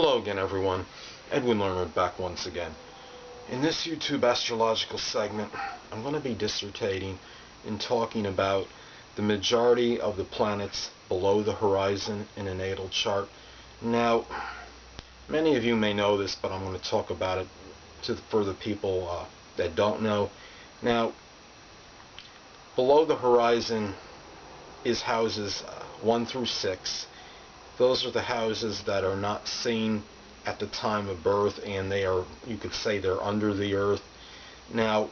Hello again, everyone. Edwin Learnard back once again. In this YouTube astrological segment, I'm going to be dissertating and talking about the majority of the planets below the horizon in a natal chart. Now, many of you may know this, but I'm going to talk about it for the people that don't know. Now, below the horizon is houses 1 through 6. Those are the houses that are not seen at the time of birth, and they are, you could say, they're under the earth. Now,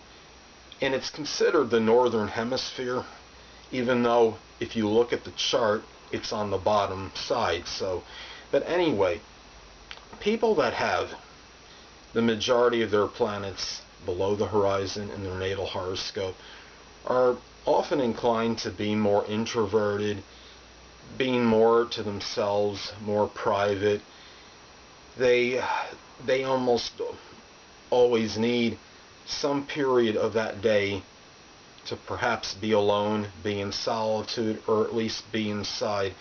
and it's considered the northern hemisphere, even though if you look at the chart, it's on the bottom side. So, but anyway, people that have the majority of their planets below the horizon in their natal horoscope are often inclined to be more introverted, being more to themselves, more private. They almost always need some period of that day to perhaps be alone, be in solitude, or at least be inside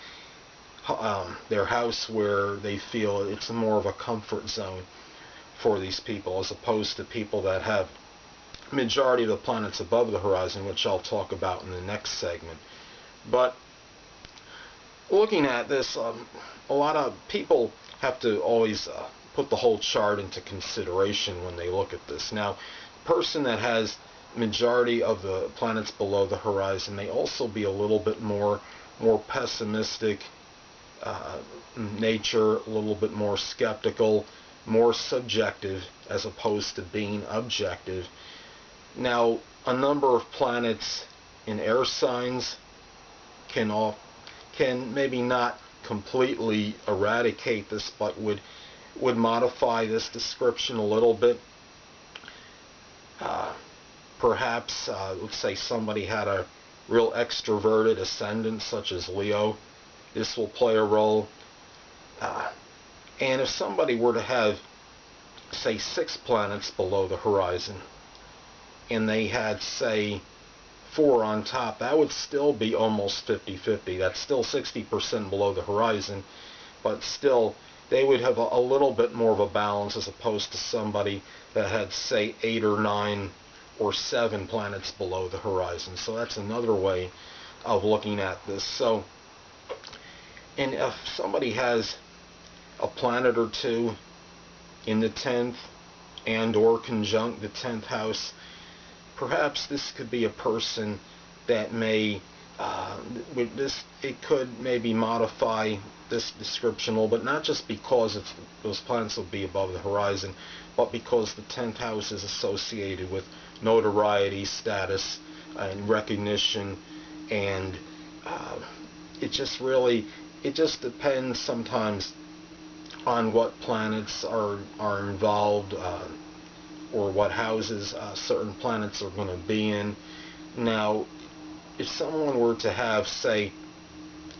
their house where they feel it's more of a comfort zone for these people, as opposed to people that have majority of the planets above the horizon, which I'll talk about in the next segment. But looking at this, a lot of people have to always put the whole chart into consideration when they look at this. Now, a person that has majority of the planets below the horizon may also be a little bit more pessimistic nature, a little bit more skeptical, more subjective as opposed to being objective. Now, a number of planets in air signs can maybe not completely eradicate this, but would modify this description a little bit. Perhaps, let's say somebody had a real extroverted ascendant, such as Leo. This will play a role. And if somebody were to have, say, 6 planets below the horizon, and they had, say, 4 on top, that would still be almost 50-50. That's still 60% below the horizon, but still they would have a little bit more of a balance as opposed to somebody that had, say, 8 or 9 or 7 planets below the horizon. So that's another way of looking at this. So, and if somebody has a planet or 2 in the 10th and or conjunct the 10th house, perhaps this could be a person that may, it could maybe modify this description a little bit, not just because those planets will be above the horizon, but because the 10th house is associated with notoriety, status, and recognition, and it just depends sometimes on what planets are involved, or what houses certain planets are going to be in. Now, if someone were to have, say,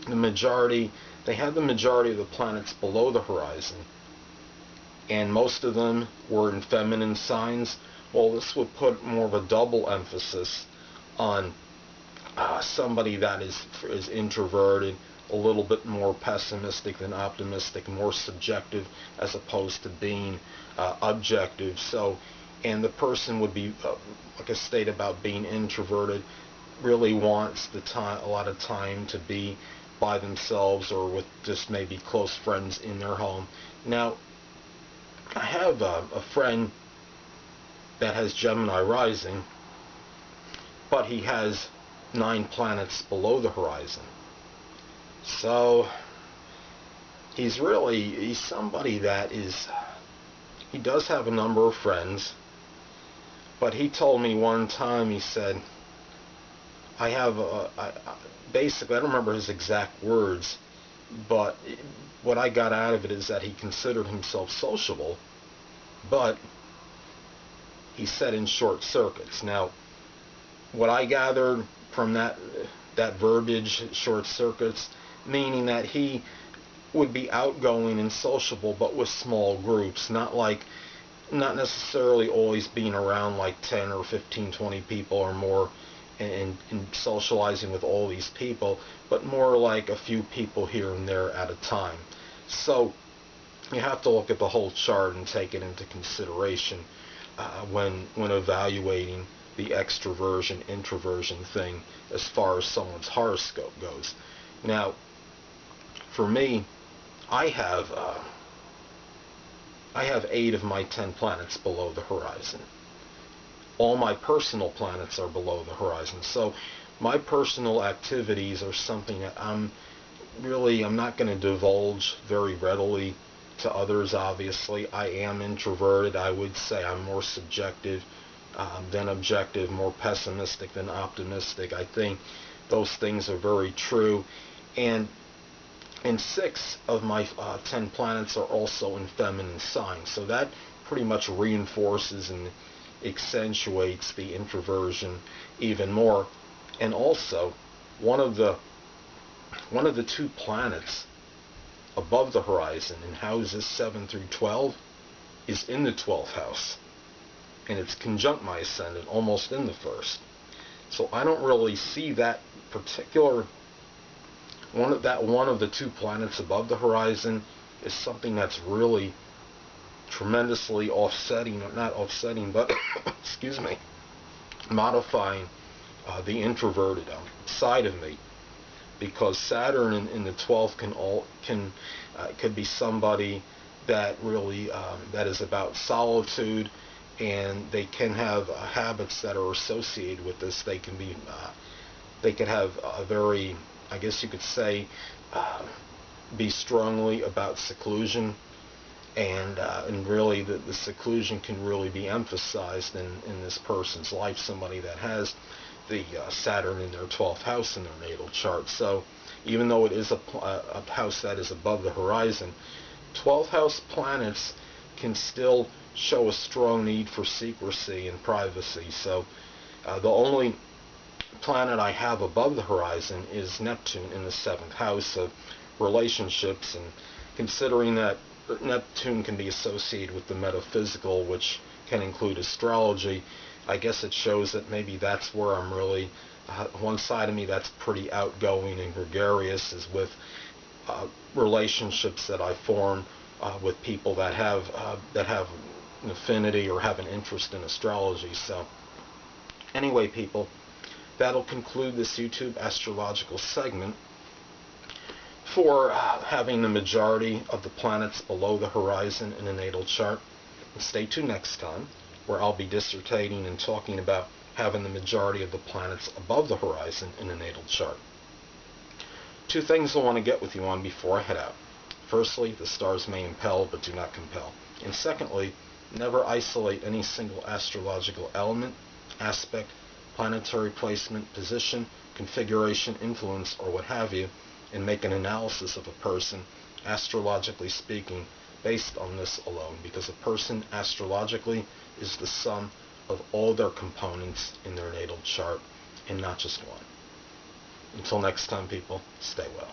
they had the majority of the planets below the horizon, and most of them were in feminine signs, well, this would put more of a double emphasis on somebody that is introverted, a little bit more pessimistic than optimistic, more subjective as opposed to being objective. So, and the person would be, like I stated about being introverted, really wants a lot of time to be by themselves or with just maybe close friends in their home. Now, I have a friend that has Gemini rising, but he has 9 planets below the horizon. So he's somebody that he does have a number of friends, but he told me one time, he said, basically, I don't remember his exact words, but what I got out of it is that he considered himself sociable, but he said in short circuits. Now, what I gathered from that verbiage, short circuits, meaning that he would be outgoing and sociable, but with small groups, not necessarily always being around like 10 or 15, 20 people or more and socializing with all these people, but more like a few people here and there at a time. So you have to look at the whole chart and take it into consideration when evaluating the extroversion introversion thing as far as someone's horoscope goes. Now, for me, I have 8 of my 10 planets below the horizon. All my personal planets are below the horizon. So my personal activities are something that I'm not going to divulge very readily to others. Obviously, I am introverted. I would say I'm more subjective than objective, more pessimistic than optimistic. I think those things are very true. And 6 of my 10 planets are also in feminine signs. So that pretty much reinforces and accentuates the introversion even more. And also, one of the 2 planets above the horizon in houses 7 through 12 is in the 12th house, and it's conjunct my ascendant almost in the first. So I don't really see that particular one of the 2 planets above the horizon is something that's really tremendously offsetting, or not offsetting, but excuse me, modifying the introverted side of me, because Saturn in the 12th could be somebody that really that is about solitude, and they can have habits that are associated with this. They could have a very, I guess you could say, be strongly about seclusion, and really the seclusion can really be emphasized in this person's life, somebody that has the Saturn in their 12th house in their natal chart. So even though it is a house that is above the horizon, 12th house planets can still show a strong need for secrecy and privacy. So the only planet I have above the horizon is Neptune in the 7th house of relationships, and considering that Neptune can be associated with the metaphysical, which can include astrology, I guess it shows that maybe that's where I'm really, one side of me that's pretty outgoing and gregarious is with relationships that I form with people that have an affinity or have an interest in astrology. So anyway, people, that'll conclude this YouTube astrological segment for having the majority of the planets below the horizon in a natal chart. And stay tuned next time, where I'll be dissertating and talking about having the majority of the planets above the horizon in a natal chart. 2 things I want to get with you on before I head out. Firstly, the stars may impel but do not compel. And secondly, never isolate any single astrological element, aspect, planetary placement, position, configuration, influence, or what have you, and make an analysis of a person, astrologically speaking, based on this alone, because a person astrologically is the sum of all their components in their natal chart, and not just one. Until next time, people, stay well.